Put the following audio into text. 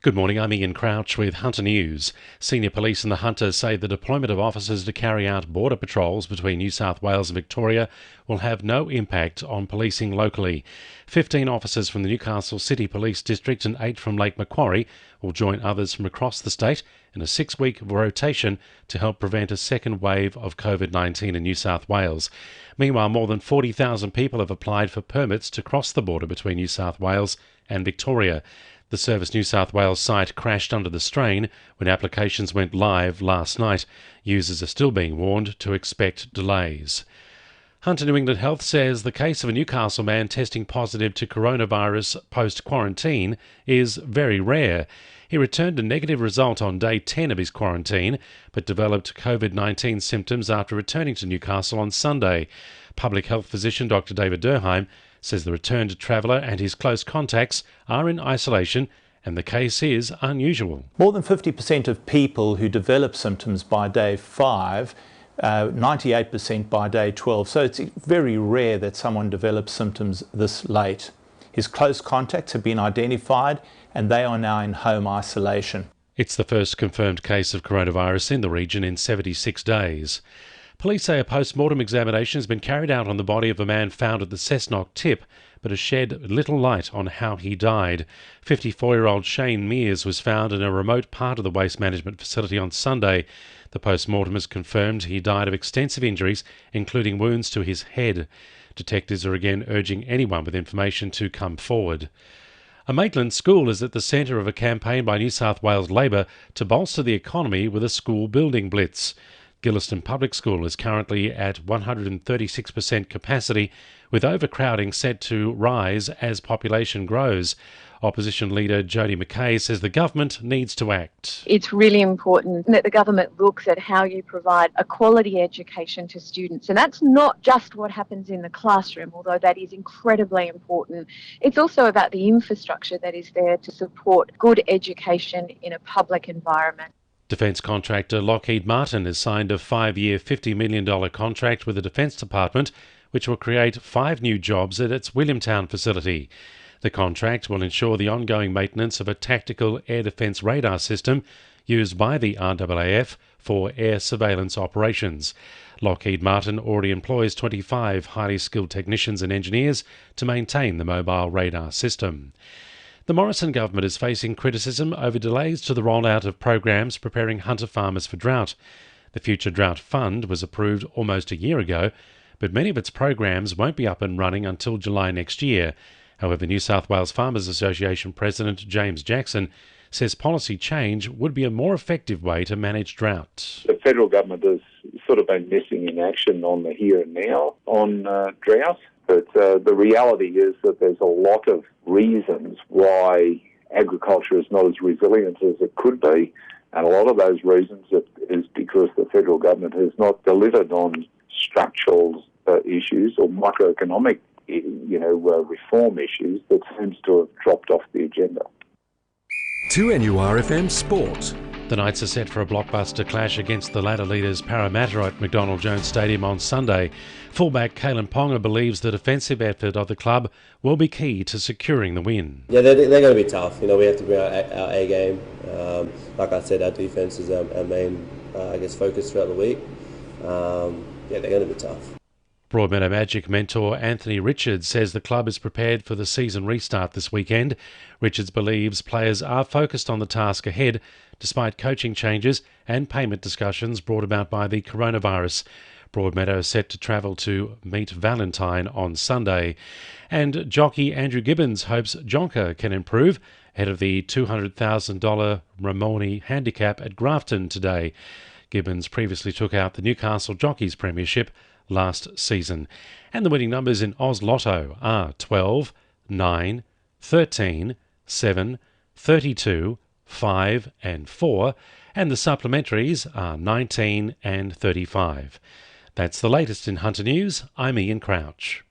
Good morning, I'm Ian Crouch with Hunter News. Senior police in the Hunter say the deployment of officers to carry out border patrols between New South Wales and Victoria will have no impact on policing locally. 15 officers from the Newcastle City Police District and 8 from Lake Macquarie will join others from across the state in a 6-week rotation to help prevent a second wave of COVID-19 in New South Wales. Meanwhile, more than 40,000 people have applied for permits to cross the border between New South Wales and Victoria. The Service New South Wales site crashed under the strain when applications went live last night. Users are still being warned to expect delays. Hunter New England Health says the case of a Newcastle man testing positive to coronavirus post-quarantine is very rare. He returned a negative result on day 10 of his quarantine, but developed COVID-19 symptoms after returning to Newcastle on Sunday. Public health physician Dr. David Durheim says the returned traveller and his close contacts are in isolation and the case is unusual. More than 50% of people who develop symptoms by day 5, 98% by day 12. So it's very rare that someone develops symptoms this late. His close contacts have been identified and they are now in home isolation. It's the first confirmed case of coronavirus in the region in 76 days. Police say a post-mortem examination has been carried out on the body of a man found at the Cessnock Tip, but has shed little light on how he died. 54-year-old Shane Mears was found in a remote part of the waste management facility on Sunday. The post-mortem has confirmed he died of extensive injuries, including wounds to his head. Detectives are again urging anyone with information to come forward. A Maitland school is at the centre of a campaign by New South Wales Labor to bolster the economy with a school building blitz. Gillieston Public School is currently at 136% capacity, with overcrowding set to rise as population grows. Opposition leader Jodie McKay says the government needs to act. It's really important that the government looks at how you provide a quality education to students. And that's not just what happens in the classroom, although that is incredibly important. It's also about the infrastructure that is there to support good education in a public environment. Defence contractor Lockheed Martin has signed a 5-year $50 million contract with the Defence Department, which will create 5 new jobs at its Williamtown facility. The contract will ensure the ongoing maintenance of a tactical air defence radar system used by the RAAF for air surveillance operations. Lockheed Martin already employs 25 highly skilled technicians and engineers to maintain the mobile radar system. The Morrison government is facing criticism over delays to the rollout of programs preparing hunter farmers for drought. The Future Drought Fund was approved almost a year ago, but many of its programs won't be up and running until July next year. However, New South Wales Farmers Association President James Jackson says policy change would be a more effective way to manage drought. The federal government has sort of been missing in action on the here and now on drought. But the reality is that there's a lot of reasons why agriculture is not as resilient as it could be. And a lot of those reasons is because the federal government has not delivered on structural issues or microeconomic reform issues that seems to have dropped off the agenda. 2NURFM Sport. The Knights are set for a blockbuster clash against the ladder leaders Parramatta at McDonald Jones Stadium on Sunday. Fullback Kalen Ponga believes the defensive effort of the club will be key to securing the win. Yeah, they're going to be tough. We have to bring our A game. Like I said, our defence is our main, focus throughout the week. They're going to be tough. Broadmeadow Magic mentor Anthony Richards says the club is prepared for the season restart this weekend. Richards believes players are focused on the task ahead, despite coaching changes and payment discussions brought about by the coronavirus. Broadmeadow is set to travel to meet Valentine on Sunday. And jockey Andrew Gibbons hopes Jonker can improve ahead of the $200,000 Ramoni handicap at Grafton today. Gibbons previously took out the Newcastle Jockeys Premiership last season. And the winning numbers in Oz Lotto are 12, 9, 13, 7, 32, 5 and 4, and the supplementaries are 19 and 35. That's the latest in Hunter News. I'm Ian Crouch.